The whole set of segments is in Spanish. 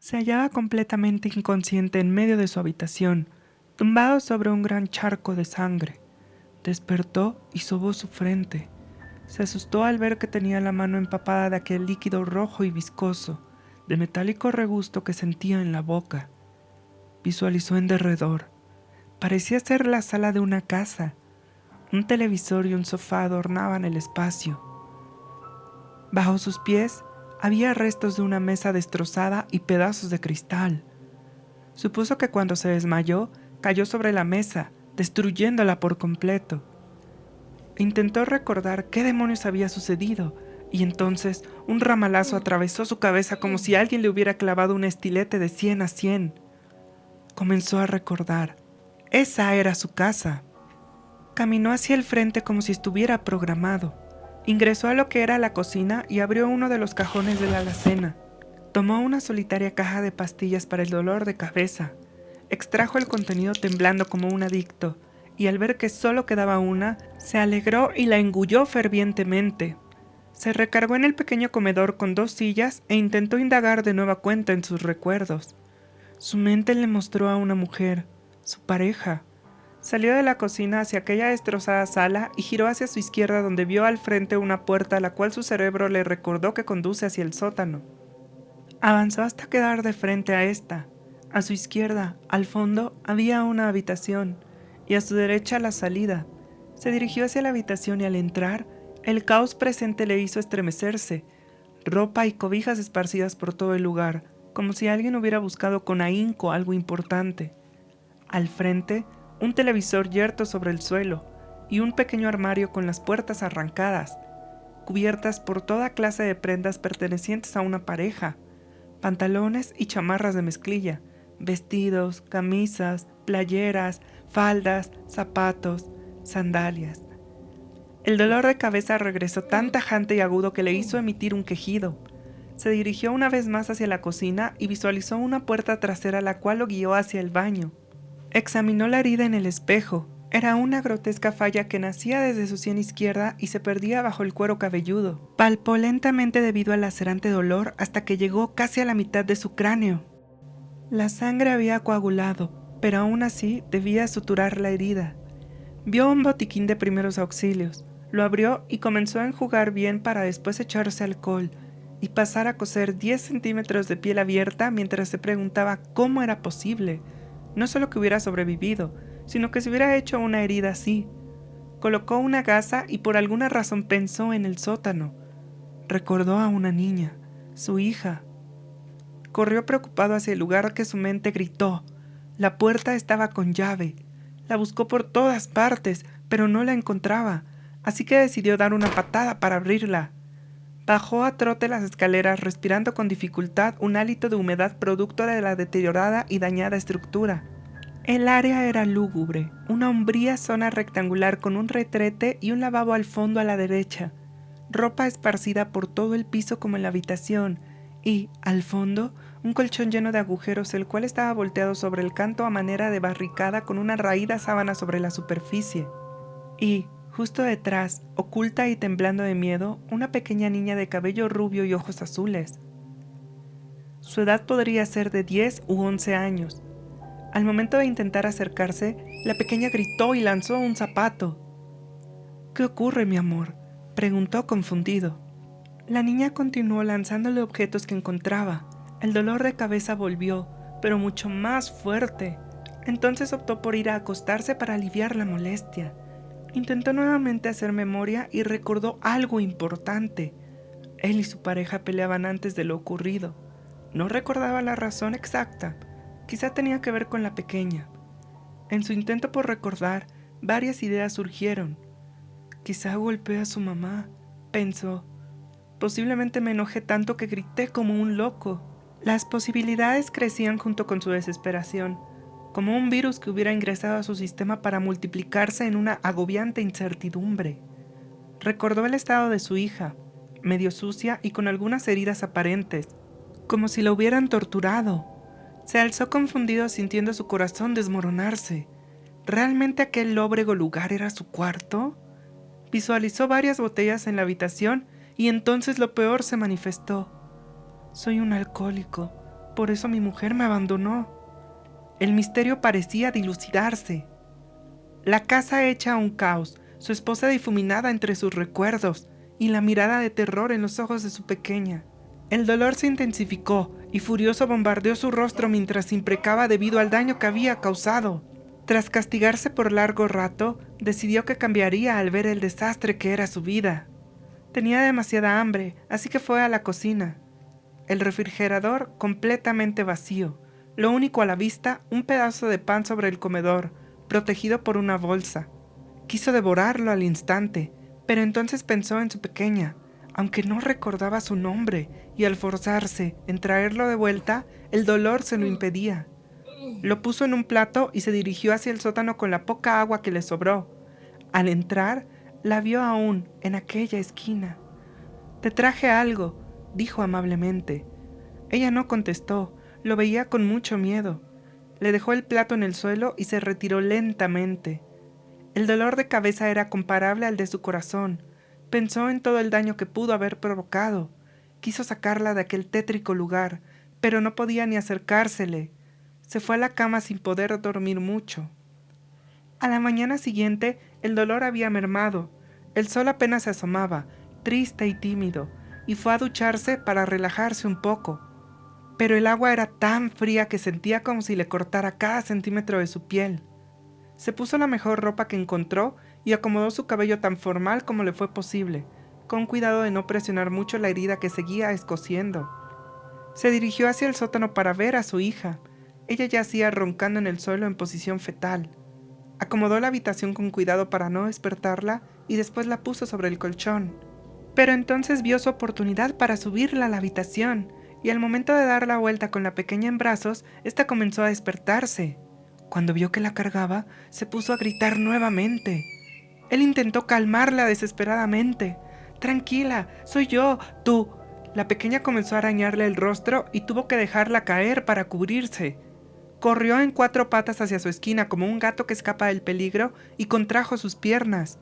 Se hallaba completamente inconsciente en medio de su habitación, tumbado sobre un gran charco de sangre. Despertó y sobó su frente. Se asustó al ver que tenía la mano empapada de aquel líquido rojo y viscoso, de metálico regusto que sentía en la boca. Visualizó en derredor. Parecía ser la sala de una casa. Un televisor y un sofá adornaban el espacio. Bajo sus pies había restos de una mesa destrozada y pedazos de cristal. Supuso que cuando se desmayó, cayó sobre la mesa, destruyéndola por completo. Intentó recordar qué demonios había sucedido, y entonces un ramalazo atravesó su cabeza como si alguien le hubiera clavado un estilete de 100 a 100. Comenzó a recordar. Esa era su casa. Caminó hacia el frente como si estuviera programado. Ingresó a lo que era la cocina y abrió uno de los cajones de la alacena. Tomó una solitaria caja de pastillas para el dolor de cabeza. Extrajo el contenido temblando como un adicto, y al ver que solo quedaba una, se alegró y la engulló fervientemente. Se recargó en el pequeño comedor con 2 sillas e intentó indagar de nueva cuenta en sus recuerdos. Su mente le mostró a una mujer, su pareja. Salió de la cocina hacia aquella destrozada sala y giró hacia su izquierda, donde vio al frente una puerta a la cual su cerebro le recordó que conduce hacia el sótano. Avanzó hasta quedar de frente a esta. A su izquierda, al fondo, había una habitación, y a su derecha la salida. Se dirigió hacia la habitación y al entrar, el caos presente le hizo estremecerse. Ropa y cobijas esparcidas por todo el lugar, como si alguien hubiera buscado con ahínco algo importante. Al frente, un televisor yerto sobre el suelo, y un pequeño armario con las puertas arrancadas, cubiertas por toda clase de prendas pertenecientes a una pareja. Pantalones y chamarras de mezclilla, vestidos, camisas, playeras, faldas, zapatos, sandalias. El dolor de cabeza regresó tan tajante y agudo que le hizo emitir un quejido. Se dirigió una vez más hacia la cocina y visualizó una puerta trasera la cual lo guió hacia el baño. Examinó la herida en el espejo. Era una grotesca falla que nacía desde su sien izquierda y se perdía bajo el cuero cabelludo. Palpó lentamente debido al lacerante dolor hasta que llegó casi a la mitad de su cráneo. La sangre había coagulado, pero aún así debía suturar la herida. Vio un botiquín de primeros auxilios, lo abrió y comenzó a enjugar bien para después echarse alcohol y pasar a coser 10 centímetros de piel abierta mientras se preguntaba cómo era posible, no solo que hubiera sobrevivido, sino que se hubiera hecho una herida así. Colocó una gasa y por alguna razón pensó en el sótano. Recordó a una niña, su hija. Corrió preocupado hacia el lugar que su mente gritó. La puerta estaba con llave. La buscó por todas partes, pero no la encontraba, así que decidió dar una patada para abrirla. Bajó a trote las escaleras respirando con dificultad un hálito de humedad producto de la deteriorada y dañada estructura. El área era lúgubre, una umbría zona rectangular con un retrete y un lavabo al fondo a la derecha, ropa esparcida por todo el piso como en la habitación, y, al fondo, un colchón lleno de agujeros el cual estaba volteado sobre el canto a manera de barricada con una raída sábana sobre la superficie. Y, justo detrás, oculta y temblando de miedo, una pequeña niña de cabello rubio y ojos azules. Su edad podría ser de 10 u 11 años. Al momento de intentar acercarse, la pequeña gritó y lanzó un zapato. «¿Qué ocurre, mi amor?», preguntó confundido. La niña continuó lanzándole objetos que encontraba. El dolor de cabeza volvió, pero mucho más fuerte. Entonces optó por ir a acostarse para aliviar la molestia. Intentó nuevamente hacer memoria y recordó algo importante. Él y su pareja peleaban antes de lo ocurrido. No recordaba la razón exacta. Quizá tenía que ver con la pequeña. En su intento por recordar, varias ideas surgieron. Quizá golpeé a su mamá, pensó. Posiblemente me enojé tanto que grité como un loco. Las posibilidades crecían junto con su desesperación, como un virus que hubiera ingresado a su sistema para multiplicarse en una agobiante incertidumbre. Recordó el estado de su hija, medio sucia y con algunas heridas aparentes, como si la hubieran torturado. Se alzó confundido sintiendo su corazón desmoronarse. ¿Realmente aquel lóbrego lugar era su cuarto? Visualizó varias botellas en la habitación y entonces lo peor se manifestó. Soy un alcohólico. Por eso mi mujer me abandonó. El misterio parecía dilucidarse. La casa hecha un caos, su esposa difuminada entre sus recuerdos y la mirada de terror en los ojos de su pequeña. El dolor se intensificó y furioso bombardeó su rostro mientras se imprecaba debido al daño que había causado. Tras castigarse por largo rato, decidió que cambiaría al ver el desastre que era su vida. Tenía demasiada hambre, así que fue a la cocina. El refrigerador completamente vacío. Lo único a la vista, un pedazo de pan sobre el comedor, protegido por una bolsa. Quiso devorarlo al instante, pero entonces pensó en su pequeña, aunque no recordaba su nombre, y al forzarse en traerlo de vuelta, el dolor se lo impedía. Lo puso en un plato y se dirigió hacia el sótano con la poca agua que le sobró. Al entrar, la vio aún en aquella esquina. «Te traje algo», dijo amablemente. Ella no contestó, lo veía con mucho miedo. Le dejó el plato en el suelo y se retiró lentamente. El dolor de cabeza era comparable al de su corazón. Pensó en todo el daño que pudo haber provocado. Quiso sacarla de aquel tétrico lugar, pero no podía ni acercársele. Se fue a la cama sin poder dormir mucho. A la mañana siguiente el dolor había mermado. El sol apenas se asomaba, triste y tímido, y fue a ducharse para relajarse un poco. Pero el agua era tan fría que sentía como si le cortara cada centímetro de su piel. Se puso la mejor ropa que encontró y acomodó su cabello tan formal como le fue posible, con cuidado de no presionar mucho la herida que seguía escociendo. Se dirigió hacia el sótano para ver a su hija. Ella yacía roncando en el suelo en posición fetal. Acomodó la habitación con cuidado para no despertarla y después la puso sobre el colchón. Pero entonces vio su oportunidad para subirla a la habitación, y al momento de dar la vuelta con la pequeña en brazos, ésta comenzó a despertarse. Cuando vio que la cargaba, se puso a gritar nuevamente. Él intentó calmarla desesperadamente. «Tranquila, soy yo, tú». La pequeña comenzó a arañarle el rostro y tuvo que dejarla caer para cubrirse. Corrió en 4 patas hacia su esquina como un gato que escapa del peligro y contrajo sus piernas.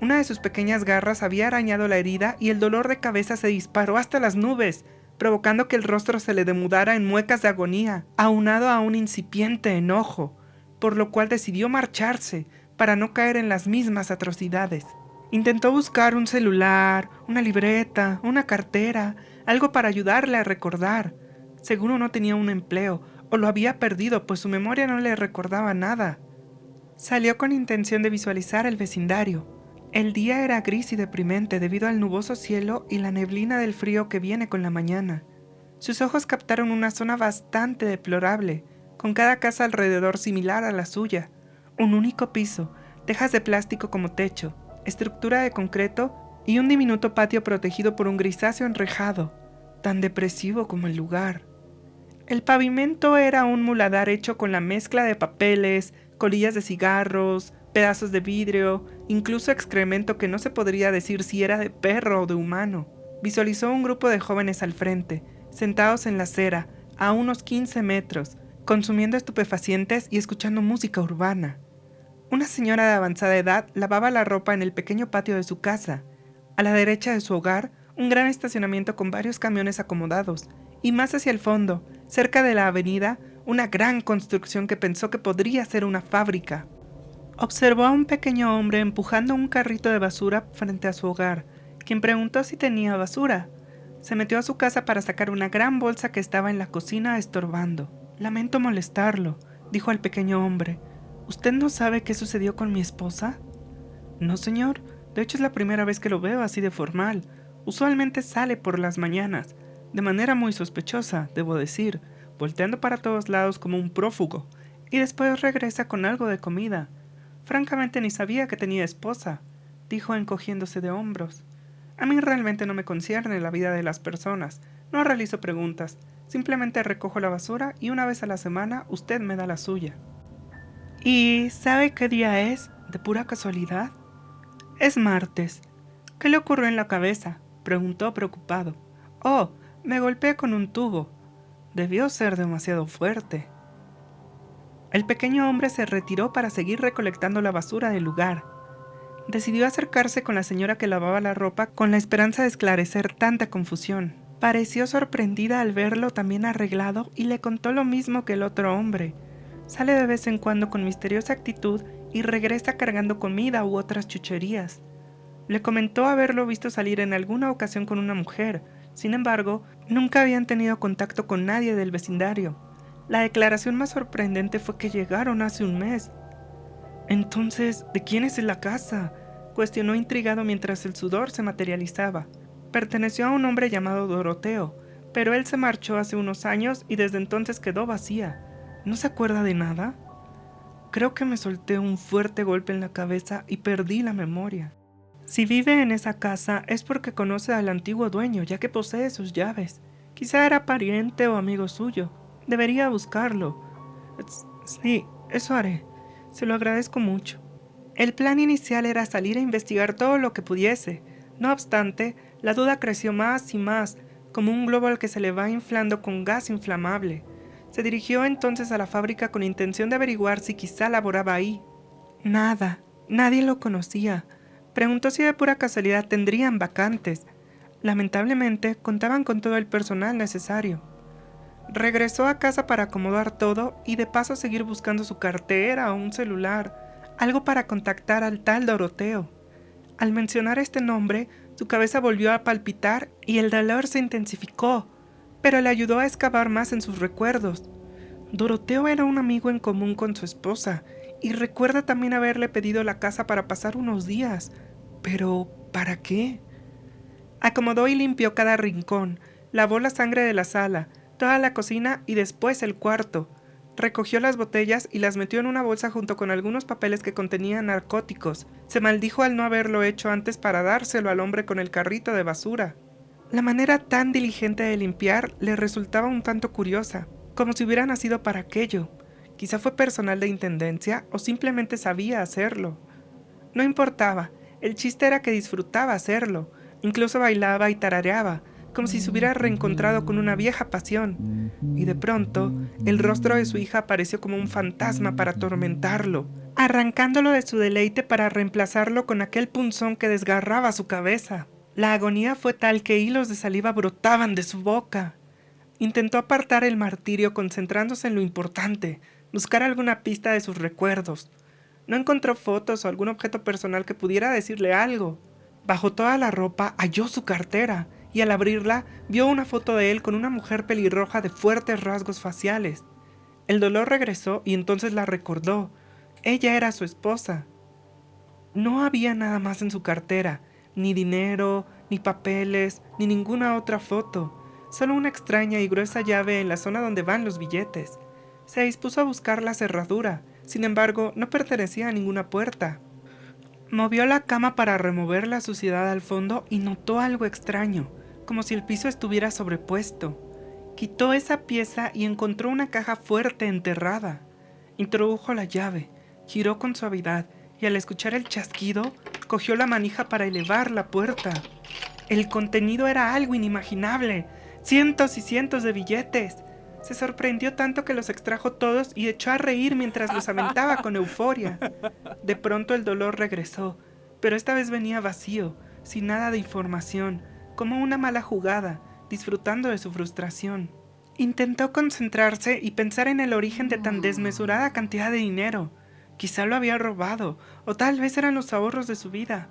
Una de sus pequeñas garras había arañado la herida y el dolor de cabeza se disparó hasta las nubes, provocando que el rostro se le demudara en muecas de agonía, aunado a un incipiente enojo, por lo cual decidió marcharse para no caer en las mismas atrocidades. Intentó buscar un celular, una libreta, una cartera, algo para ayudarle a recordar. Seguro no tenía un empleo, o lo había perdido, pues su memoria no le recordaba nada. Salió con intención de visualizar el vecindario. El día era gris y deprimente debido al nuboso cielo y la neblina del frío que viene con la mañana. Sus ojos captaron una zona bastante deplorable, con cada casa alrededor similar a la suya. Un único piso, tejas de plástico como techo, estructura de concreto y un diminuto patio protegido por un grisáceo enrejado, tan depresivo como el lugar. El pavimento era un muladar hecho con la mezcla de papeles, colillas de cigarros, pedazos de vidrio, incluso excremento que no se podría decir si era de perro o de humano. Visualizó un grupo de jóvenes al frente, sentados en la acera, a unos 15 metros, consumiendo estupefacientes y escuchando música urbana. Una señora de avanzada edad lavaba la ropa en el pequeño patio de su casa. A la derecha de su hogar, un gran estacionamiento con varios camiones acomodados, y más hacia el fondo, cerca de la avenida, una gran construcción que pensó que podría ser una fábrica. Observó a un pequeño hombre empujando un carrito de basura frente a su hogar, quien preguntó si tenía basura. Se metió a su casa para sacar una gran bolsa que estaba en la cocina estorbando. «Lamento molestarlo», dijo al pequeño hombre. «¿Usted no sabe qué sucedió con mi esposa?» «No, señor. De hecho, es la primera vez que lo veo así de formal. Usualmente sale por las mañanas, de manera muy sospechosa, debo decir, volteando para todos lados como un prófugo, y después regresa con algo de comida. Francamente ni sabía que tenía esposa», dijo encogiéndose de hombros. «A mí realmente no me concierne la vida de las personas. No realizo preguntas. Simplemente recojo la basura y una vez a la semana usted me da la suya». «¿Y sabe qué día es, de pura casualidad?» «Es martes». «¿Qué le ocurrió en la cabeza?», preguntó preocupado. «Oh, me golpeé con un tubo. Debió ser demasiado fuerte». El pequeño hombre se retiró para seguir recolectando la basura del lugar. Decidió acercarse con la señora que lavaba la ropa con la esperanza de esclarecer tanta confusión. Pareció sorprendida al verlo también arreglado y le contó lo mismo que el otro hombre. Sale de vez en cuando con misteriosa actitud y regresa cargando comida u otras chucherías. Le comentó haberlo visto salir en alguna ocasión con una mujer. Sin embargo, nunca habían tenido contacto con nadie del vecindario. La declaración más sorprendente fue que llegaron hace un mes. Entonces, ¿de quién es la casa?, cuestionó intrigado mientras el sudor se materializaba. Perteneció a un hombre llamado Doroteo, pero él se marchó hace unos años y desde entonces quedó vacía. ¿No se acuerda de nada? Creo que me solté un fuerte golpe en la cabeza y perdí la memoria. Si vive en esa casa es porque conoce al antiguo dueño, ya que posee sus llaves. Quizá era pariente o amigo suyo. Debería buscarlo. Sí, eso haré. Se lo agradezco mucho. El plan inicial era salir a investigar todo lo que pudiese. No obstante, la duda creció más y más, como un globo al que se le va inflando con gas inflamable. Se dirigió entonces a la fábrica con intención de averiguar si quizá laboraba ahí. Nada, nadie lo conocía. Preguntó si de pura casualidad tendrían vacantes. Lamentablemente, contaban con todo el personal necesario. Regresó a casa para acomodar todo y de paso seguir buscando su cartera o un celular, algo para contactar al tal Doroteo. Al mencionar este nombre, su cabeza volvió a palpitar y el dolor se intensificó, pero le ayudó a excavar más en sus recuerdos. Doroteo era un amigo en común con su esposa y recuerda también haberle pedido la casa para pasar unos días. Pero, ¿para qué? Acomodó y limpió cada rincón, lavó la sangre de la sala, toda la cocina y después el cuarto. Recogió las botellas y las metió en una bolsa junto con algunos papeles que contenían narcóticos. Se maldijo al no haberlo hecho antes para dárselo al hombre con el carrito de basura. La manera tan diligente de limpiar le resultaba un tanto curiosa, como si hubiera nacido para aquello. Quizá fue personal de intendencia o simplemente sabía hacerlo. No importaba, el chiste era que disfrutaba hacerlo. Incluso bailaba y tarareaba, como si se hubiera reencontrado con una vieja pasión. Y de pronto, el rostro de su hija apareció como un fantasma para atormentarlo, arrancándolo de su deleite para reemplazarlo con aquel punzón que desgarraba su cabeza. La agonía fue tal que hilos de saliva brotaban de su boca. Intentó apartar el martirio concentrándose en lo importante, buscar alguna pista de sus recuerdos. No encontró fotos o algún objeto personal que pudiera decirle algo. Bajo toda la ropa halló su cartera y al abrirla vio una foto de él con una mujer pelirroja de fuertes rasgos faciales. El dolor regresó y entonces la recordó. Ella era su esposa. No había nada más en su cartera, ni dinero, ni papeles, ni ninguna otra foto. Solo una extraña y gruesa llave en la zona donde van los billetes. Se dispuso a buscar la cerradura, sin embargo, no pertenecía a ninguna puerta. Movió la cama para remover la suciedad al fondo y notó algo extraño, como si el piso estuviera sobrepuesto. Quitó esa pieza y encontró una caja fuerte enterrada. Introdujo la llave, giró con suavidad y al escuchar el chasquido, cogió la manija para elevar la puerta. El contenido era algo inimaginable, cientos y cientos de billetes. Se sorprendió tanto que los extrajo todos y echó a reír mientras los aventaba con euforia. De pronto el dolor regresó, pero esta vez venía vacío, sin nada de información, como una mala jugada, disfrutando de su frustración. Intentó concentrarse y pensar en el origen de tan desmesurada cantidad de dinero. Quizá lo había robado, o tal vez eran los ahorros de su vida.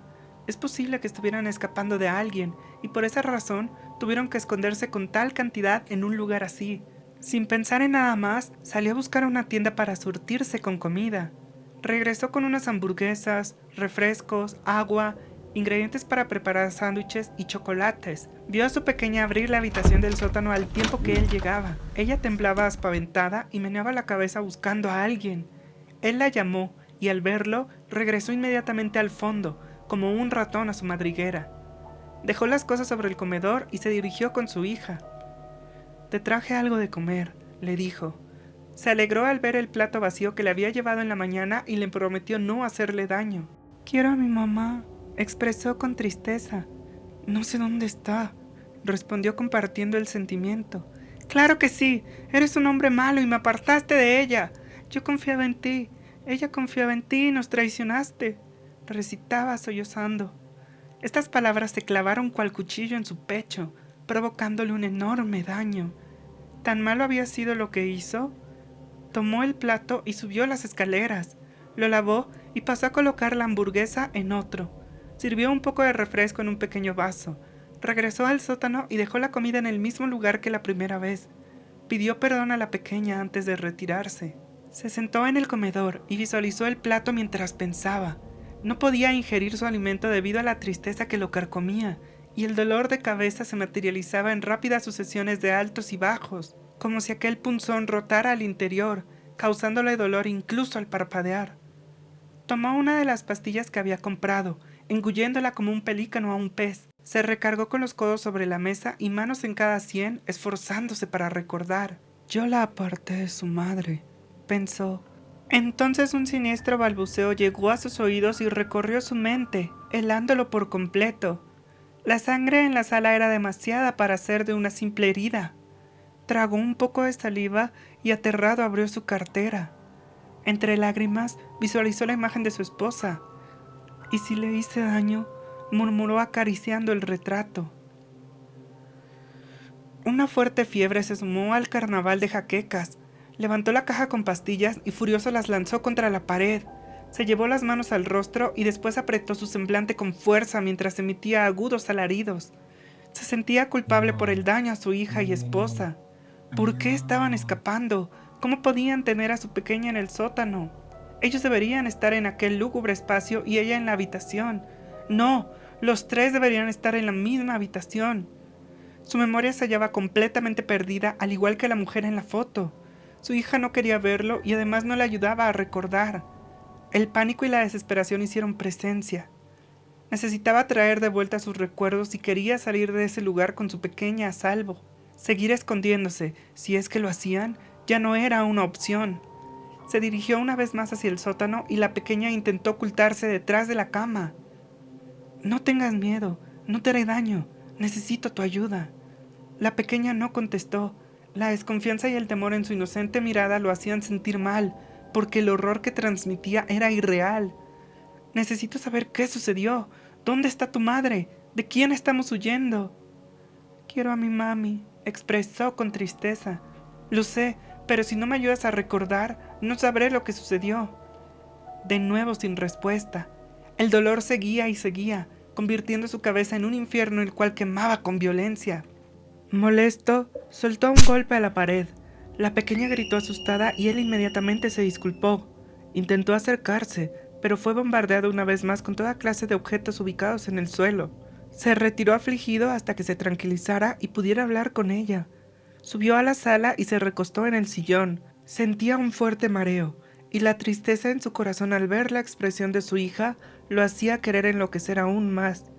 Es posible que estuvieran escapando de alguien, y por esa razón tuvieron que esconderse con tal cantidad en un lugar así. Sin pensar en nada más, salió a buscar una tienda para surtirse con comida. Regresó con unas hamburguesas, refrescos, agua, ingredientes para preparar sándwiches y chocolates. Vio a su pequeña abrir la habitación del sótano al tiempo que él llegaba. Ella temblaba aspaventada y meneaba la cabeza buscando a alguien. Él la llamó y al verlo, regresó inmediatamente al fondo, como un ratón a su madriguera. Dejó las cosas sobre el comedor y se dirigió con su hija. «Te traje algo de comer», le dijo. Se alegró al ver el plato vacío que le había llevado en la mañana y le prometió no hacerle daño. «Quiero a mi mamá», expresó con tristeza. «No sé dónde está», respondió compartiendo el sentimiento. «Claro que sí, eres un hombre malo y me apartaste de ella. Yo confiaba en ti, ella confiaba en ti y nos traicionaste», recitaba sollozando. Estas palabras se clavaron cual cuchillo en su pecho. provocándole un enorme daño. ¿Tan malo había sido lo que hizo? Tomó el plato y subió las escaleras. Lo lavó y pasó a colocar la hamburguesa en otro. Sirvió un poco de refresco en un pequeño vaso. Regresó al sótano y dejó la comida en el mismo lugar que la primera vez. Pidió perdón a la pequeña antes de retirarse. Se sentó en el comedor y visualizó el plato mientras pensaba. No podía ingerir su alimento debido a la tristeza que lo carcomía, y el dolor de cabeza se materializaba en rápidas sucesiones de altos y bajos, como si aquel punzón rotara al interior, causándole dolor incluso al parpadear. Tomó una de las pastillas que había comprado, engulléndola como un pelícano a un pez. Se recargó con los codos sobre la mesa y manos en cada sien, esforzándose para recordar. Yo la aparté de su madre, pensó. Entonces un siniestro balbuceo llegó a sus oídos y recorrió su mente, helándolo por completo. La sangre en la sala era demasiada para ser de una simple herida. Tragó un poco de saliva y aterrado abrió su cartera. Entre lágrimas visualizó la imagen de su esposa. ¿Y si le hice daño?, murmuró acariciando el retrato. Una fuerte fiebre se sumó al carnaval de jaquecas. Levantó la caja con pastillas y furioso las lanzó contra la pared. Se llevó las manos al rostro y después apretó su semblante con fuerza mientras emitía agudos alaridos. Se sentía culpable por el daño a su hija y esposa. ¿Por qué estaban escapando? ¿Cómo podían tener a su pequeña en el sótano? Ellos deberían estar en aquel lúgubre espacio y ella en la habitación. No, los tres deberían estar en la misma habitación. Su memoria se hallaba completamente perdida, al igual que la mujer en la foto. Su hija no quería verlo y además no le ayudaba a recordar. El pánico y la desesperación hicieron presencia. Necesitaba traer de vuelta sus recuerdos y quería salir de ese lugar con su pequeña a salvo. Seguir escondiéndose, si es que lo hacían, ya no era una opción. Se dirigió una vez más hacia el sótano y la pequeña intentó ocultarse detrás de la cama. No tengas miedo, no te haré daño, necesito tu ayuda. La pequeña no contestó. La desconfianza y el temor en su inocente mirada lo hacían sentir mal, porque el horror que transmitía era irreal. Necesito saber qué sucedió. ¿Dónde está tu madre? ¿De quién estamos huyendo? Quiero a mi mami, expresó con tristeza. Lo sé, pero si no me ayudas a recordar, no sabré lo que sucedió. De nuevo sin respuesta. El dolor seguía y seguía, convirtiendo su cabeza en un infierno el cual quemaba con violencia. Molesto, soltó un golpe a la pared. La pequeña gritó asustada y él inmediatamente se disculpó. Intentó acercarse, pero fue bombardeado una vez más con toda clase de objetos ubicados en el suelo. Se retiró afligido hasta que se tranquilizara y pudiera hablar con ella. Subió a la sala y se recostó en el sillón. Sentía un fuerte mareo, y la tristeza en su corazón al ver la expresión de su hija lo hacía querer enloquecer aún más.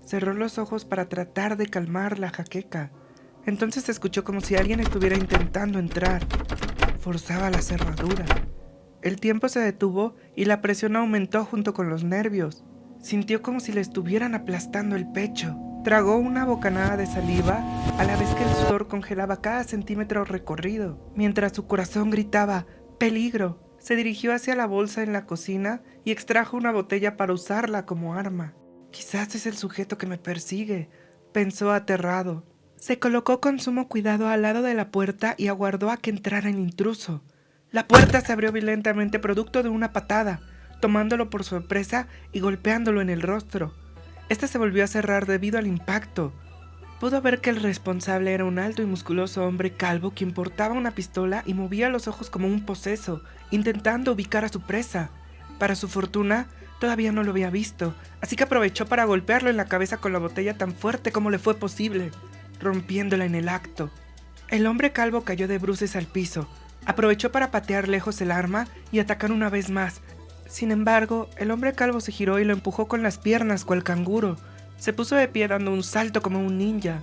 Cerró los ojos para tratar de calmar la jaqueca. Entonces escuchó como si alguien estuviera intentando entrar. Forzaba la cerradura. El tiempo se detuvo y la presión aumentó junto con los nervios. Sintió como si le estuvieran aplastando el pecho. Tragó una bocanada de saliva a la vez que el sudor congelaba cada centímetro recorrido. Mientras su corazón gritaba ¡peligro!, se dirigió hacia la bolsa en la cocina y extrajo una botella para usarla como arma. Quizás es el sujeto que me persigue, pensó aterrado. Se colocó con sumo cuidado al lado de la puerta y aguardó a que entrara el intruso. La puerta se abrió violentamente producto de una patada, tomándolo por sorpresa y golpeándolo en el rostro. Esta se volvió a cerrar debido al impacto. Pudo ver que el responsable era un alto y musculoso hombre calvo quien portaba una pistola y movía los ojos como un poseso, intentando ubicar a su presa. Para su fortuna, todavía no lo había visto, así que aprovechó para golpearlo en la cabeza con la botella tan fuerte como le fue posible, rompiéndola en el acto. El hombre calvo cayó de bruces al piso. Aprovechó para patear lejos el arma y atacar una vez más. Sin embargo, el hombre calvo se giró y lo empujó con las piernas cual canguro. Se puso de pie dando un salto como un ninja.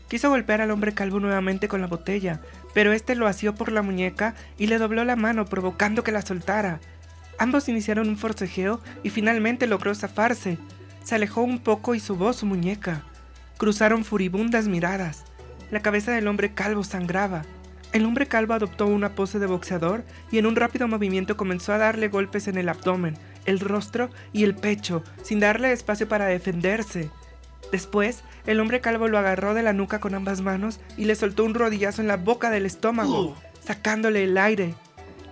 Quiso golpear al hombre calvo nuevamente con la botella, pero este lo asió por la muñeca y le dobló la mano provocando que la soltara. Ambos iniciaron un forcejeo y finalmente logró zafarse. Se alejó un poco y sobó su muñeca. Cruzaron furibundas miradas. La cabeza del hombre calvo sangraba. El hombre calvo adoptó una pose de boxeador y en un rápido movimiento comenzó a darle golpes en el abdomen, el rostro y el pecho, sin darle espacio para defenderse. Después, el hombre calvo lo agarró de la nuca con ambas manos y le soltó un rodillazo en la boca del estómago, sacándole el aire.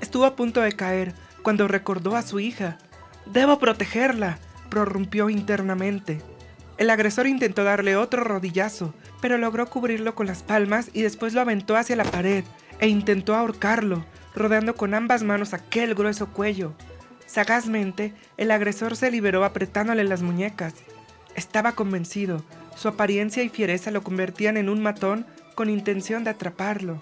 Estuvo a punto de caer cuando recordó a su hija. «Debo protegerla», prorrumpió internamente. El agresor intentó darle otro rodillazo, pero logró cubrirlo con las palmas y después lo aventó hacia la pared e intentó ahorcarlo, rodeando con ambas manos aquel grueso cuello. Sagazmente, el agresor se liberó apretándole las muñecas. Estaba convencido, su apariencia y fiereza lo convertían en un matón con intención de atraparlo.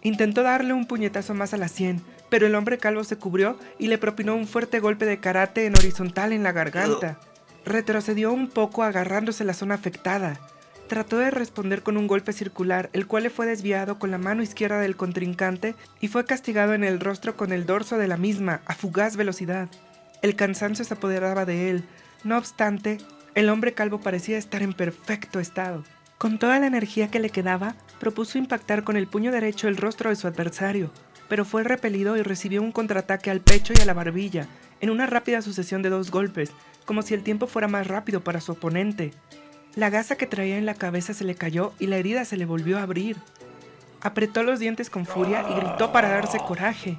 Intentó darle un puñetazo más a la sien, pero el hombre calvo se cubrió y le propinó un fuerte golpe de karate en horizontal en la garganta. Retrocedió un poco agarrándose la zona afectada. Trató de responder con un golpe circular, el cual le fue desviado con la mano izquierda del contrincante y fue castigado en el rostro con el dorso de la misma, a fugaz velocidad. El cansancio se apoderaba de él. No obstante, el hombre calvo parecía estar en perfecto estado. Con toda la energía que le quedaba, propuso impactar con el puño derecho el rostro de su adversario, pero fue repelido y recibió un contraataque al pecho y a la barbilla, en una rápida sucesión de 2 golpes, como si el tiempo fuera más rápido para su oponente. La gasa que traía en la cabeza se le cayó y la herida se le volvió a abrir. Apretó los dientes con furia y gritó para darse coraje.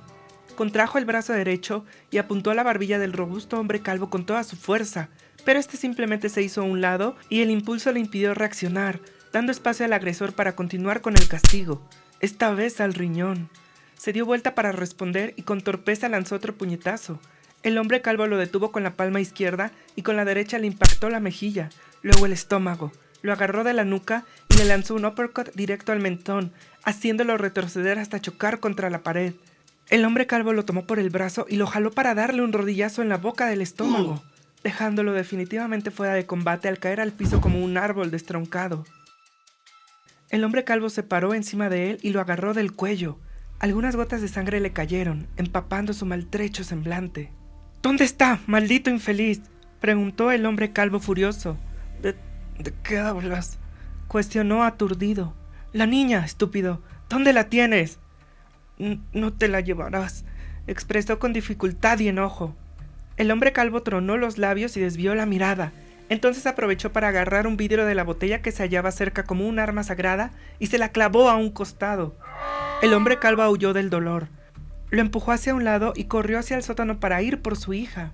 Contrajo el brazo derecho y apuntó a la barbilla del robusto hombre calvo con toda su fuerza, pero este simplemente se hizo a un lado y el impulso le impidió reaccionar, dando espacio al agresor para continuar con el castigo, esta vez al riñón. Se dio vuelta para responder y con torpeza lanzó otro puñetazo. El hombre calvo lo detuvo con la palma izquierda y con la derecha le impactó la mejilla, luego el estómago. Lo agarró de la nuca y le lanzó un uppercut directo al mentón, haciéndolo retroceder hasta chocar contra la pared. El hombre calvo lo tomó por el brazo y lo jaló para darle un rodillazo en la boca del estómago, dejándolo definitivamente fuera de combate al caer al piso como un árbol destroncado. El hombre calvo se paró encima de él y lo agarró del cuello. Algunas gotas de sangre le cayeron, empapando su maltrecho semblante. «¿Dónde está, maldito infeliz?», preguntó el hombre calvo furioso. ¿De qué hablas?», cuestionó aturdido. «La niña, estúpido. ¿Dónde la tienes?». «No te la llevarás», expresó con dificultad y enojo. El hombre calvo tronó los labios y desvió la mirada. Entonces aprovechó para agarrar un vidrio de la botella que se hallaba cerca como un arma sagrada y se la clavó a un costado. El hombre calvo aulló del dolor. Lo empujó hacia un lado y corrió hacia el sótano para ir por su hija.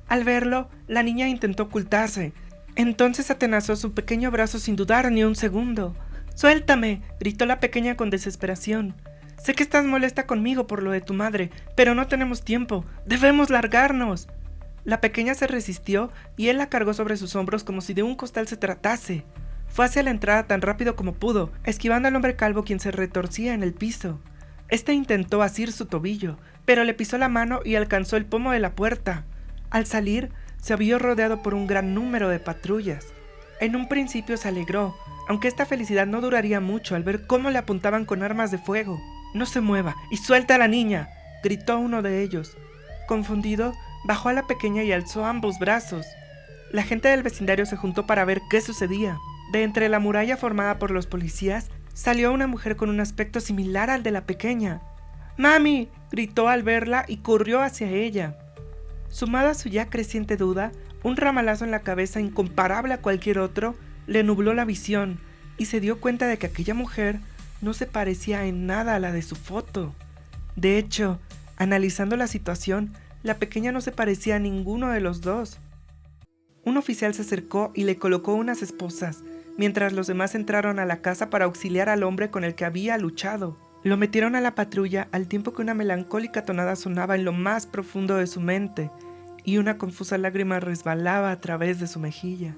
Al verlo, la niña intentó ocultarse. Entonces atenazó su pequeño brazo sin dudar ni un segundo. «¡Suéltame!», gritó la pequeña con desesperación. «Sé que estás molesta conmigo por lo de tu madre, pero no tenemos tiempo. ¡Debemos largarnos!». La pequeña se resistió y él la cargó sobre sus hombros como si de un costal se tratase. Fue hacia la entrada tan rápido como pudo, esquivando al hombre calvo quien se retorcía en el piso. Este intentó asir su tobillo, pero le pisó la mano y alcanzó el pomo de la puerta. Al salir, se vio rodeado por un gran número de patrullas. En un principio se alegró, aunque esta felicidad no duraría mucho al ver cómo le apuntaban con armas de fuego. «¡No se mueva y suelta a la niña!», gritó uno de ellos. Confundido, bajó a la pequeña y alzó ambos brazos. La gente del vecindario se juntó para ver qué sucedía. De entre la muralla formada por los policías, salió una mujer con un aspecto similar al de la pequeña. «¡Mami!», gritó al verla y corrió hacia ella. Sumado a su ya creciente duda, un ramalazo en la cabeza incomparable a cualquier otro le nubló la visión y se dio cuenta de que aquella mujer no se parecía en nada a la de su foto. De hecho, analizando la situación, la pequeña no se parecía a ninguno de los dos. Un oficial se acercó y le colocó unas esposas, mientras los demás entraron a la casa para auxiliar al hombre con el que había luchado. Lo metieron a la patrulla al tiempo que una melancólica tonada sonaba en lo más profundo de su mente y una confusa lágrima resbalaba a través de su mejilla.